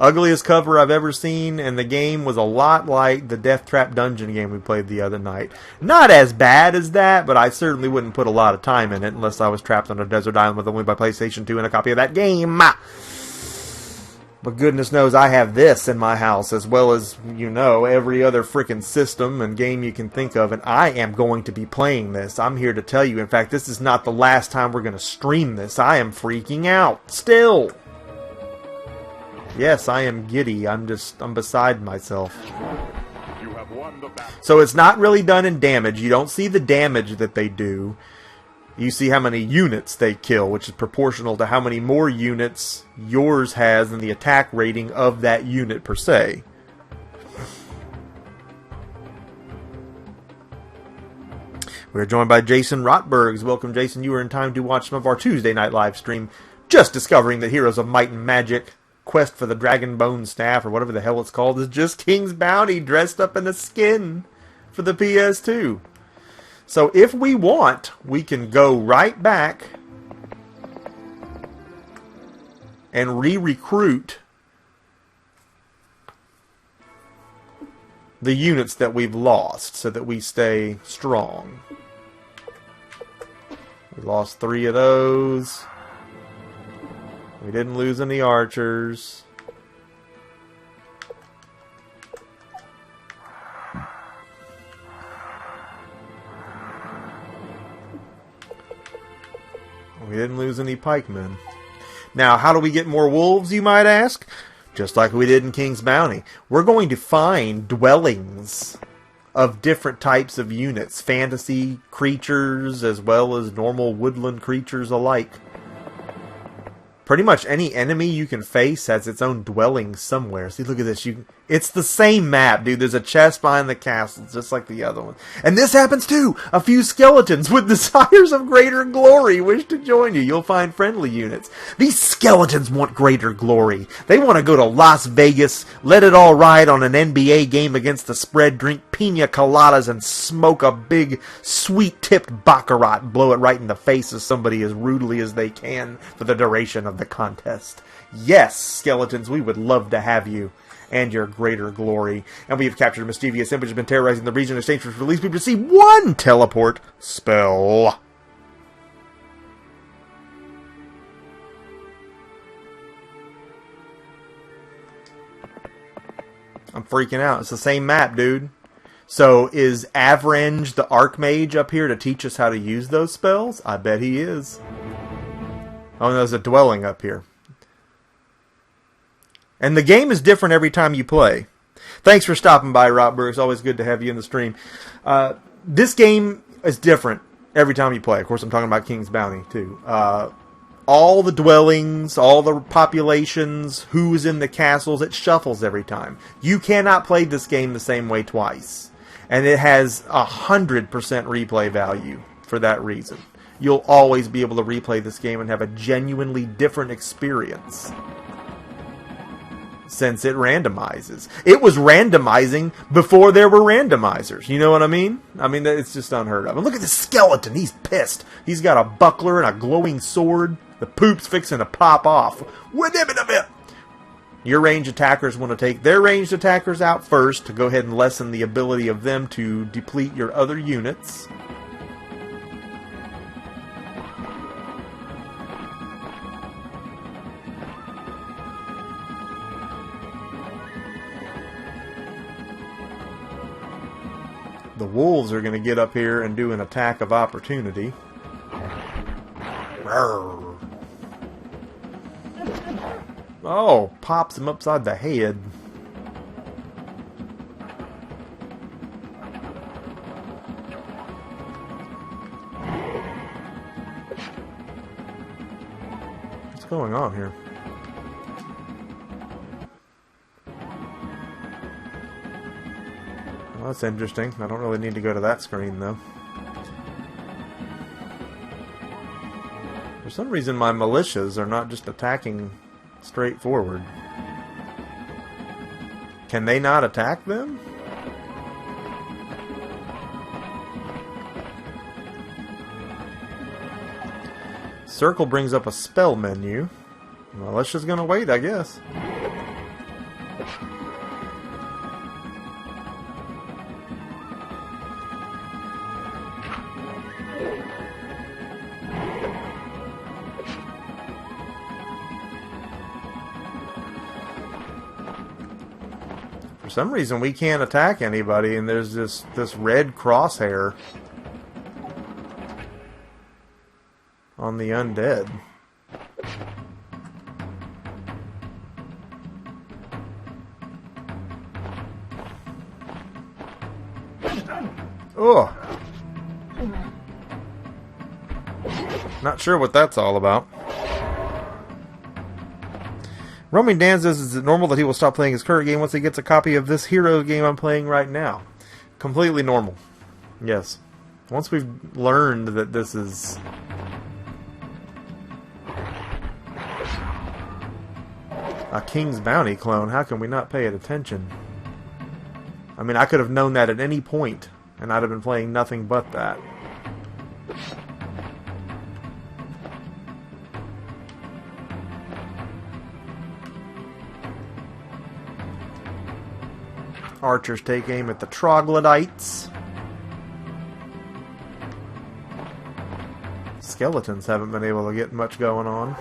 Ugliest cover I've ever seen, and the game was a lot like the Death Trap Dungeon game we played the other night. Not as bad as that, but I certainly wouldn't put a lot of time in it unless I was trapped on a desert island with only my PlayStation 2 and a copy of that game. But goodness knows I have this in my house, as well as, you know, every other frickin' system and game you can think of, and I am going to be playing this. I'm here to tell you, in fact, this is not the last time we're going to stream this. I am freaking out, still. Yes, I am giddy. I'm beside myself. So it's not really done in damage. You don't see the damage that they do. You see how many units they kill, which is proportional to how many more units yours has than the attack rating of that unit per se. We're joined by Jason Rotbergs. Welcome, Jason. You were in time to watch some of our Tuesday night live stream, just discovering that Heroes of Might and Magic Quest for the Dragon Bone Staff, or whatever the hell it's called, is just King's Bounty dressed up in a skin for the PS2. So if we want, we can go right back and re-recruit the units that we've lost so that we stay strong. We lost 3 of those. We didn't lose any archers. We didn't lose any pikemen. Now, how do we get more wolves, you might ask? Just like we did in King's Bounty. We're going to find dwellings of different types of units. Fantasy creatures as well as normal woodland creatures alike. Pretty much any enemy you can face has its own dwelling somewhere. See, look at this. It's the same map, dude. There's a chest behind the castle, just like the other one. And this happens too! A few skeletons with desires of greater glory wish to join you. You'll find friendly units. These skeletons want greater glory. They want to go to Las Vegas, let it all ride on an NBA game against the spread, drink pina coladas, and smoke a big, sweet-tipped baccarat, blow it right in the face of somebody as rudely as they can for the duration of the contest. Yes, skeletons, we would love to have you and your greater glory. And we have captured a mischievous imp which has been terrorizing the region. In exchange for its release, we receive 1 teleport spell. I'm freaking out. It's the same map, dude. So is Avrange the Archmage up here to teach us how to use those spells? I bet he is. Oh, and there's a dwelling up here. And the game is different every time you play. Thanks for stopping by, Robert. It's always good to have you in the stream. This game is different every time you play. Of course, I'm talking about King's Bounty, too. All the dwellings, all the populations, who's in the castles, it shuffles every time. You cannot play this game the same way twice. And it has 100% replay value for that reason. you'll always be able to replay this game and have a genuinely different experience. Since it randomizes. It was randomizing before there were randomizers. You know what I mean? I mean, it's just unheard of. And look at this skeleton. He's pissed. He's got a buckler and a glowing sword. The poop's fixing to pop off. Your ranged attackers want to take their ranged attackers out first to go ahead and lessen the ability of them to deplete your other units. The wolves are going to get up here and do an attack of opportunity. Rawr. Oh, pops him upside the head. What's going on here? Well, that's interesting. I don't really need to go to that screen, though. For some reason, my militias are not just attacking straight forward. Can they not attack them? Circle brings up a spell menu. Militia's gonna wait, I guess. For some reason we can't attack anybody, and there's this red crosshair on the undead. Oh, not sure what that's all about. Roaming Dan says, is it normal that he will stop playing his current game once he gets a copy of this hero game I'm playing right now? Completely normal. Yes. Once we've learned that this is a King's Bounty clone, how can we not pay it attention? I mean, I could have known that at any point, and I'd have been playing nothing but that. Archers take aim at the troglodytes. Skeletons haven't been able to get much going on.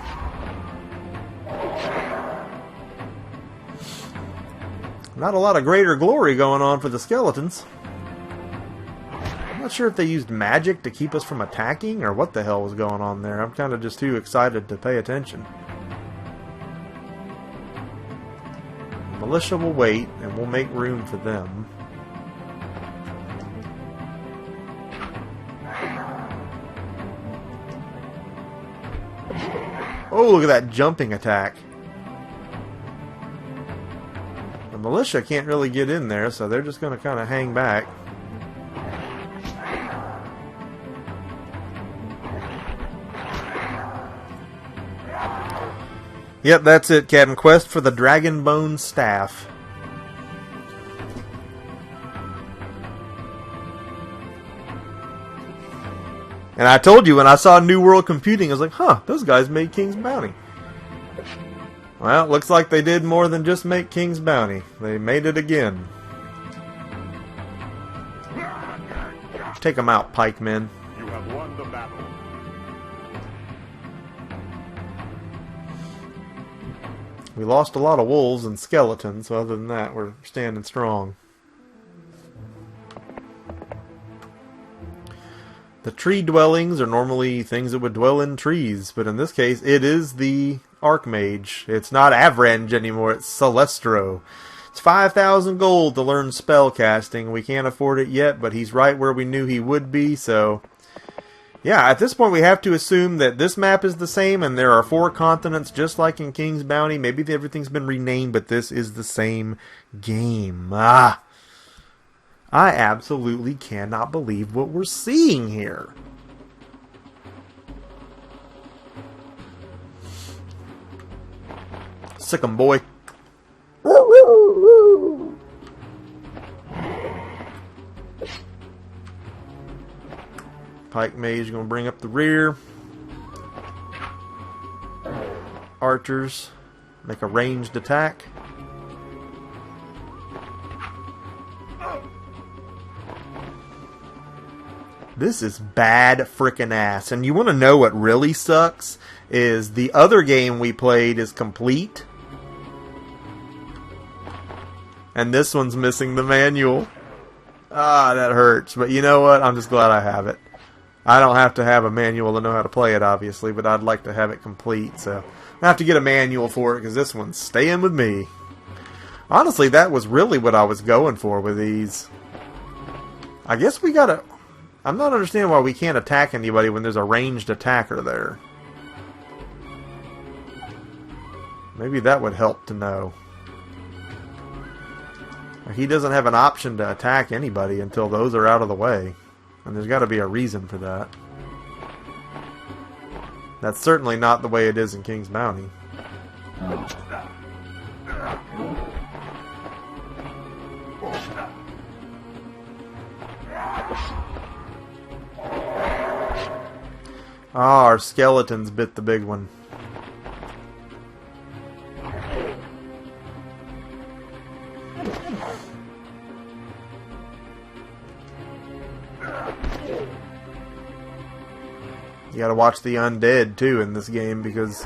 Not a lot of greater glory going on for the skeletons. I'm not sure if they used magic to keep us from attacking or what the hell was going on there. I'm kind of just too excited to pay attention. Militia will wait, and we'll make room for them. Oh, look at that jumping attack. The militia can't really get in there, so they're just going to kind of hang back. Yep, that's it, Captain. Quest for the Dragonbone Staff. And I told you when I saw New World Computing, I was like, huh, those guys made King's Bounty. Well, looks like they did more than just make King's Bounty. They made it again. Take them out, pikemen. You have won the battle. We lost a lot of wolves and skeletons, so other than that, we're standing strong. The tree dwellings are normally things that would dwell in trees, but in this case, it is the Archmage. It's not Avrenge anymore, it's Celestro. It's 5,000 gold to learn spellcasting. We can't afford it yet, but he's right where we knew he would be, so... yeah, at this point we have to assume that this map is the same and there are 4 continents just like in King's Bounty. Maybe everything's been renamed, but this is the same game. I absolutely cannot believe what we're seeing here. Sick 'em, boy. Pike mage going to bring up the rear. Archers make a ranged attack. This is bad frickin' ass. And you want to know what really sucks? Is the other game we played is complete. And this one's missing the manual. Ah, that hurts. But you know what? I'm just glad I have it. I don't have to have a manual to know how to play it, obviously. But I'd like to have it complete. So I have to get a manual for it because this one's staying with me. Honestly, that was really what I was going for with these. I guess we gotta... I'm not understanding why we can't attack anybody when there's a ranged attacker there. Maybe that would help to know. He doesn't have an option to attack anybody until those are out of the way. And there's got to be a reason for that. That's certainly not the way it is in King's Bounty. Ah, our skeletons bit the big one. You gotta watch the undead too in this game because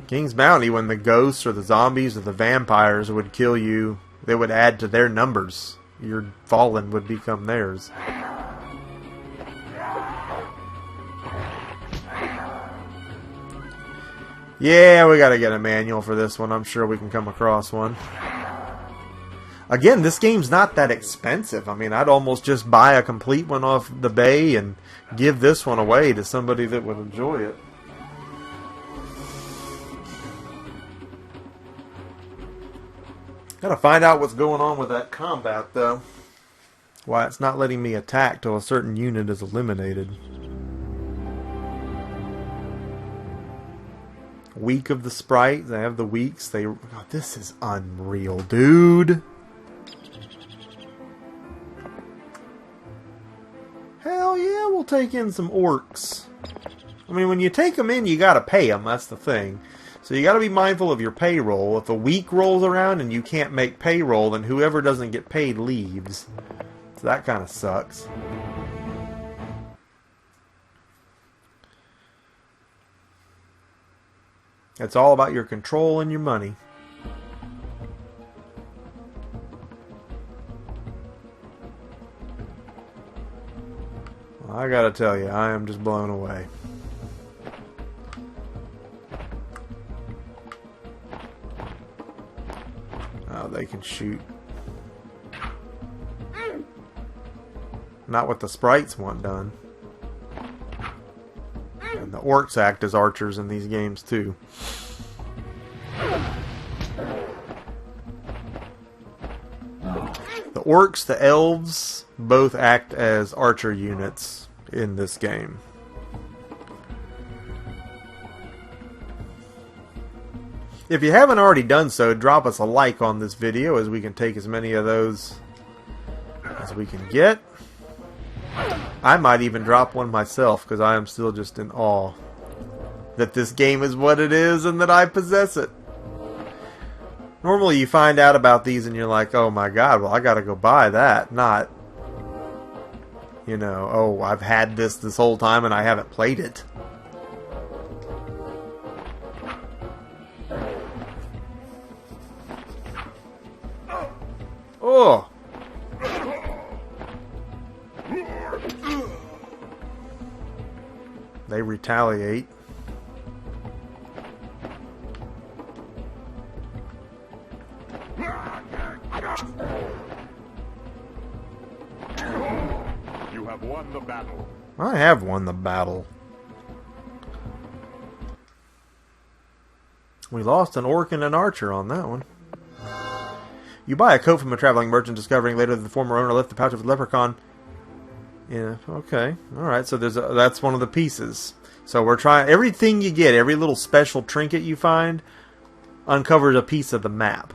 King's Bounty, when the ghosts or the zombies or the vampires would kill you, they would add to their numbers. Your fallen would become theirs. Yeah, we gotta get a manual for this one. I'm sure we can come across one. Again, this game's not that expensive. I mean, I'd almost just buy a complete one off the bay and give this one away to somebody that would enjoy it. Gotta find out what's going on with that combat, though. Why it's not letting me attack till a certain unit is eliminated. Week of the sprite. They have the weeks. God, this is unreal, dude. Hell yeah, we'll take in some orcs. I mean, when you take them in, you gotta pay them. That's the thing. So you gotta be mindful of your payroll. If a week rolls around and you can't make payroll, then whoever doesn't get paid leaves. So that kind of sucks. It's all about your control and your money. Well, I gotta tell you, I am just blown away. Oh, they can shoot. Not what the sprites want done. And the orcs act as archers in these games too. The orcs, the elves, both act as archer units in this game. If you haven't already done so, drop us a like on this video as we can take as many of those as we can get. I might even drop one myself because I am still just in awe that this game is what it is and that I possess it. Normally you find out about these and you're like, oh my god, well I gotta go buy that. Not, you know, oh I've had this whole time and I haven't played it. Oh! They retaliate. You have won the battle. I have won the battle. We lost an orc and an archer on that one. You buy a coat from a traveling merchant, discovering later that the former owner left the pouch of a leprechaun. Yeah, okay. Alright, so that's one of the pieces. So we're trying... Everything you get, every little special trinket you find, uncovers a piece of the map.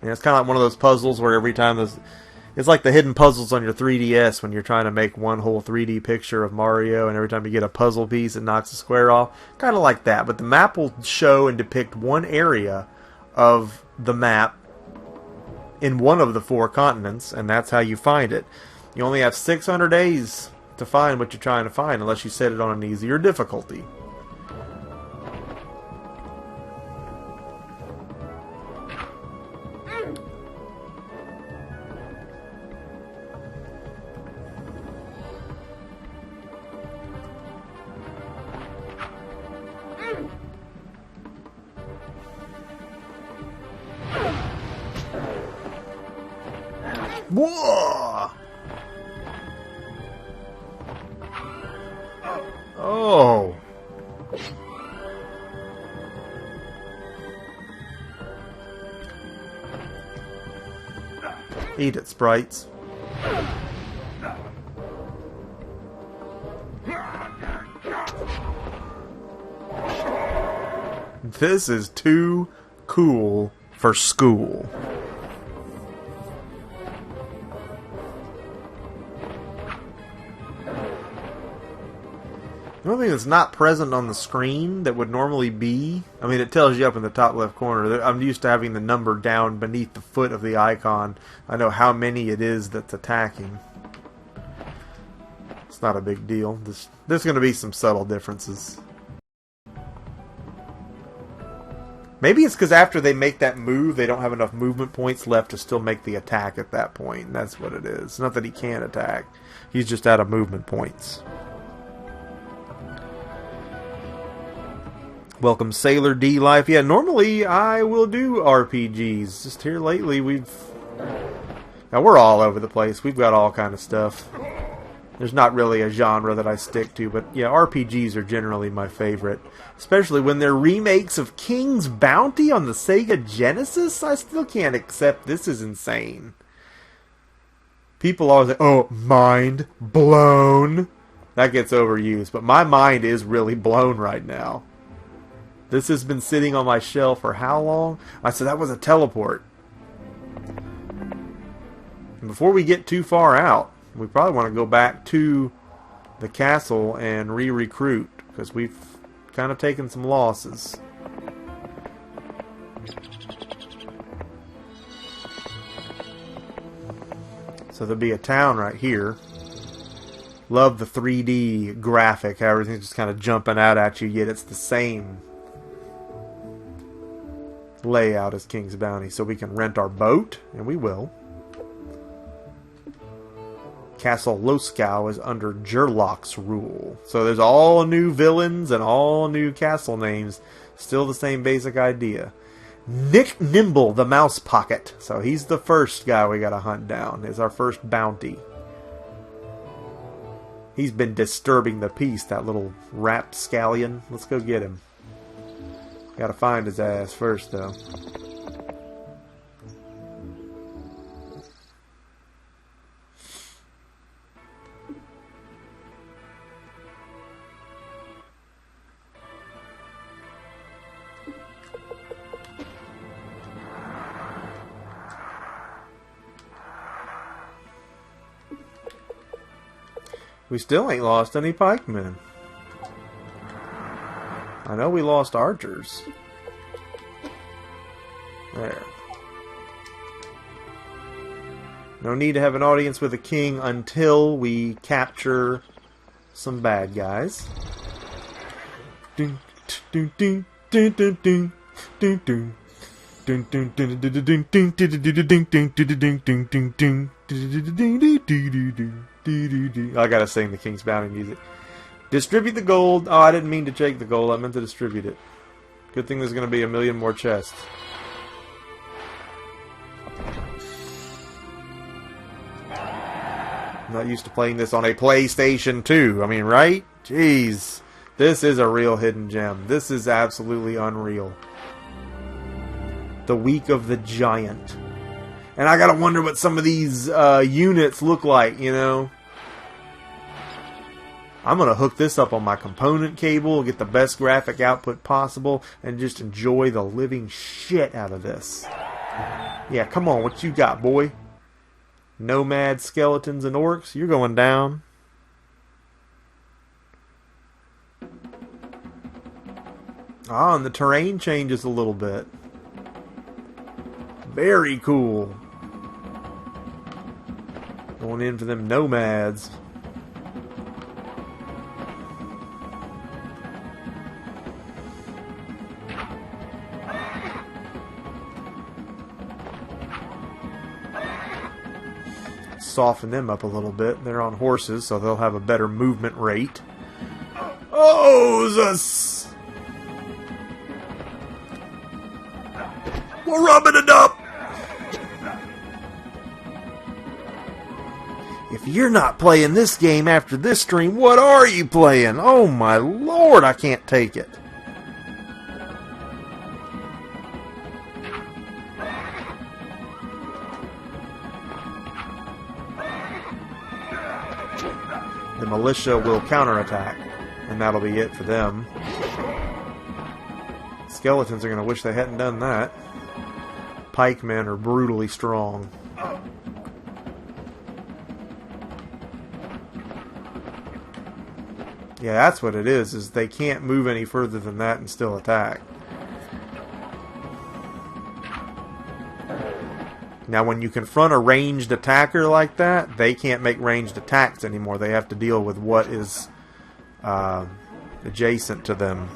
And it's kind of like one of those puzzles where every time it's like the hidden puzzles on your 3DS when you're trying to make one whole 3D picture of Mario, and every time you get a puzzle piece, it knocks a square off. Kind of like that, but the map will show and depict one area of the map in one of the 4 continents, and that's how you find it. You only have 600 days to find what you're trying to find, unless you set it on an easier difficulty. Whoa! Oh! Eat it, sprites. This is too cool for school. The only thing that's not present on the screen that would normally be, I mean, it tells you up in the top left corner. I'm used to having the number down beneath the foot of the icon. I know how many it is that's attacking. It's not a big deal. There's going to be some subtle differences. Maybe it's because after they make that move, they don't have enough movement points left to still make the attack at that point. That's what it is. Not that he can't attack. He's just out of movement points. Welcome, Sailor D Life. Yeah, normally I will do RPGs. Just here lately, now we're all over the place. We've got all kind of stuff. There's not really a genre that I stick to, but yeah, RPGs are generally my favorite. Especially when they're remakes of King's Bounty on the Sega Genesis. I still can't accept this is insane. People always say, oh, mind blown. That gets overused, but my mind is really blown right now. This has been sitting on my shelf for how long? I said that was a teleport. And before we get too far out, we probably want to go back to the castle and re-recruit, because we've kind of taken some losses. So there'll be a town right here. Love the 3D graphic, how everything's just kind of jumping out at you, yet it's the same layout as King's Bounty. So we can rent our boat, and we will. Castle Loscow is under Gerlach's rule. So there's all new villains and all new castle names. Still the same basic idea. Nick Nimble, the Mouse Pocket. So he's the first guy we gotta hunt down. Is our first bounty. He's been disturbing the peace, that little rapscallion. Let's go get him. Gotta find his ass first, though. We still ain't lost any pikemen. I know we lost archers. There. No need to have an audience with a king until we capture some bad guys. I gotta sing the King's Bounty music. Distribute the gold. Oh, I didn't mean to take the gold. I meant to distribute it. Good thing there's gonna be 1,000,000 more chests. I'm not used to playing this on a PlayStation 2. I mean, right? Jeez. This is a real hidden gem. This is absolutely unreal. The Week of the Giant. And I gotta wonder what some of these units look like, you know? I'm going to hook this up on my component cable, get the best graphic output possible, and just enjoy the living shit out of this. Yeah, come on, what you got, boy? Nomad skeletons and orcs, you're going down. Ah, and the terrain changes a little bit. Very cool. Going in for them nomads. Soften them up a little bit. They're on horses, so they'll have a better movement rate. Oh, zus! We're rubbing it up! If you're not playing this game after this stream, what are you playing? Oh my lord, I can't take it. The militia will counterattack, and that'll be it for them. Skeletons are going to wish they hadn't done that. Pikemen are brutally strong. Yeah, that's what it is they can't move any further than that and still attack. Now, when you confront a ranged attacker like that, they can't make ranged attacks anymore. They have to deal with what is adjacent to them.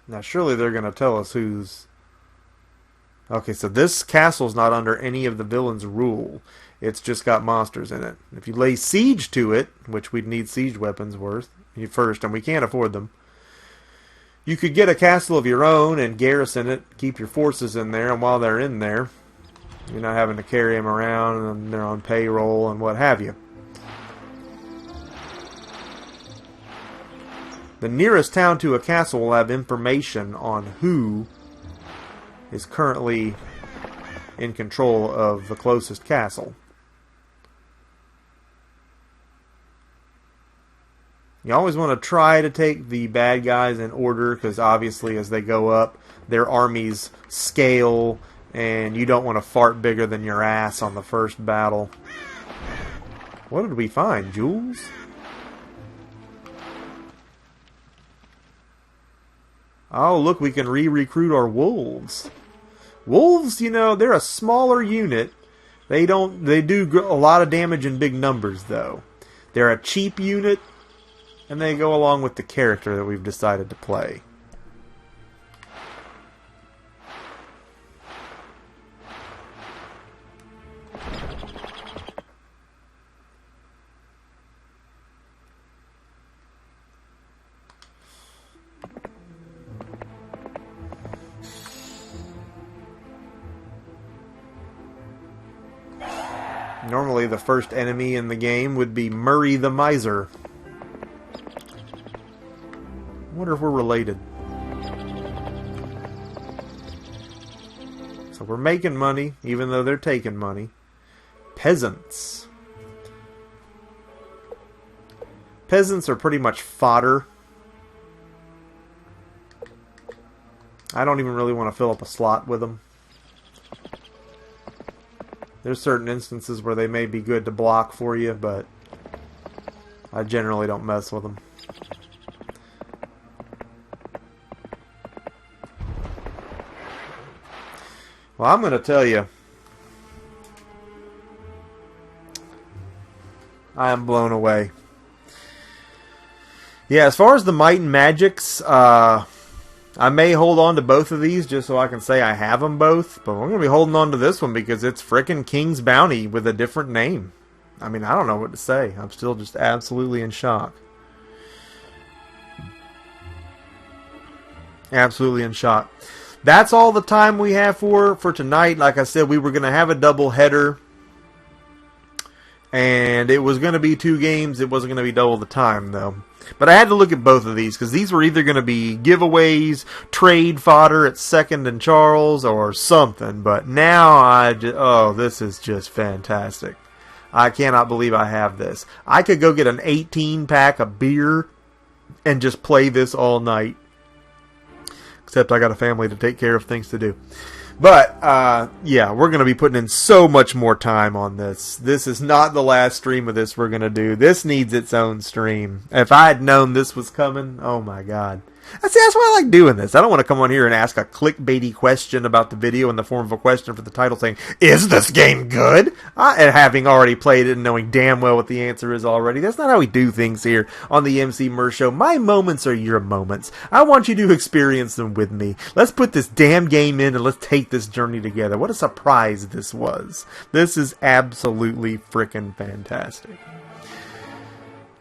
Now, surely they're going to tell us who's... Okay, so this castle's not under any of the villains' rule. It's just got monsters in it. If you lay siege to it, which we'd need siege weapons worth first, and we can't afford them, you could get a castle of your own and garrison it, keep your forces in there, and while they're in there, you're not having to carry them around, and they're on payroll and what have you. The nearest town to a castle will have information on who is currently in control of the closest castle. You always want to try to take the bad guys in order, because obviously as they go up, their armies scale, and you don't want to fart bigger than your ass on the first battle. What did we find? Jewels? Oh, look, we can re-recruit our wolves. Wolves, you know, they're a smaller unit. They do a lot of damage in big numbers, though. They're a cheap unit, and they go along with the character that we've decided to play. Normally the first enemy in the game would be Murray the Miser. I wonder if we're related. So we're making money, even though they're taking money. Peasants. Peasants are pretty much fodder. I don't even really want to fill up a slot with them. There's certain instances where they may be good to block for you, but I generally don't mess with them. Well, I'm going to tell you, I am blown away. Yeah, as far as the Might and Magics, I may hold on to both of these just so I can say I have them both, but I'm going to be holding on to this one because it's frickin' King's Bounty with a different name. I mean, I don't know what to say. I'm still just absolutely in shock. Absolutely in shock. That's all the time we have for tonight. Like I said, we were going to have a double header. And it was going to be 2 games. It wasn't going to be double the time, though. But I had to look at both of these, because these were either going to be giveaways, trade fodder at 2nd and Charles, or something. But now this is just fantastic. I cannot believe I have this. I could go get an 18-pack of beer and just play this all night. Except I got a family to take care of, things to do. But, yeah, we're going to be putting in so much more time on this. This is not the last stream of this we're going to do. This needs its own stream. If I had known this was coming, oh my god. That's why I like doing this. I don't want to come on here and ask a clickbaity question about the video in the form of a question for the title saying, is this game good? And having already played it and knowing damn well what the answer is already. That's not how we do things here on the Emceemur Show. My moments are your moments. I want you to experience them with me. Let's put this damn game in and let's take this journey together. What a surprise this was. This is absolutely freaking fantastic.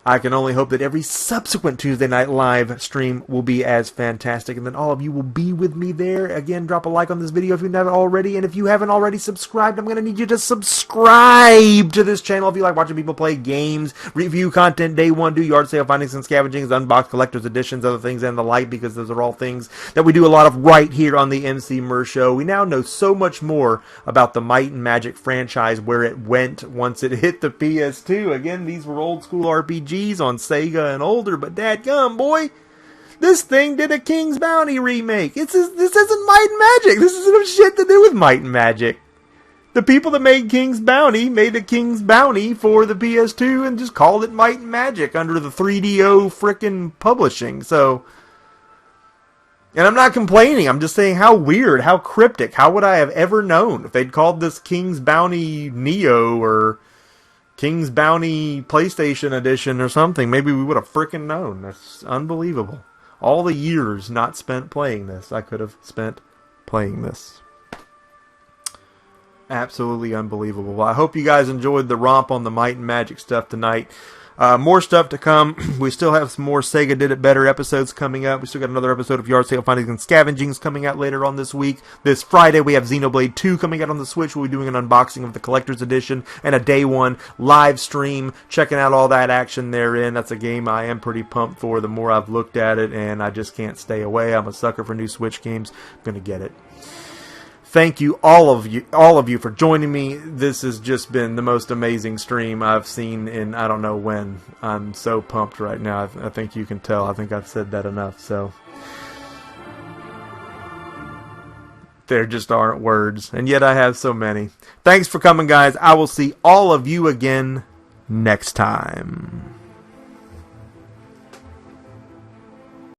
I can only hope that every subsequent Tuesday Night Live stream will be as fantastic, and then all of you will be with me there. Again, drop a like on this video if you haven't already, and if you haven't already subscribed, I'm going to need you to subscribe to this channel if you like watching people play games, review content day one, do yard sale findings and scavengings, unbox collector's editions, other things, and the like, because those are all things that we do a lot of right here on the Emceemur Show. We now know so much more about the Might and Magic franchise, where it went once it hit the PS2. Again, these were old school RPGs on Sega and older, but dadgum, boy, this thing did a King's Bounty remake. This isn't Might and Magic. This isn't shit to do with Might and Magic. The people that made King's Bounty made a King's Bounty for the PS2 and just called it Might and Magic under the 3DO frickin' publishing. So, and I'm not complaining. I'm just saying how weird, how cryptic. How would I have ever known if they'd called this King's Bounty Neo or King's Bounty PlayStation Edition or something? Maybe we would have frickin' known. That's unbelievable. All the years not spent playing this, I could have spent playing this. Absolutely unbelievable. Well, I hope you guys enjoyed the romp on the Might and Magic stuff tonight. More stuff to come. We still have some more Sega Did It Better episodes coming up. We still got another episode of Yard Sale Findings and Scavengings coming out later on this week. This Friday we have Xenoblade 2 coming out on the Switch. We'll be doing an unboxing of the Collector's Edition and a Day 1 live stream, checking out all that action therein. That's a game I am pretty pumped for the more I've looked at it, and I just can't stay away. I'm a sucker for new Switch games. I'm gonna get it. Thank you, all of you, for joining me. This has just been the most amazing stream I've seen in I don't know when. I'm so pumped right now. I think you can tell. I think I've said that enough. So there just aren't words, and yet I have so many. Thanks for coming, guys. I will see all of you again next time.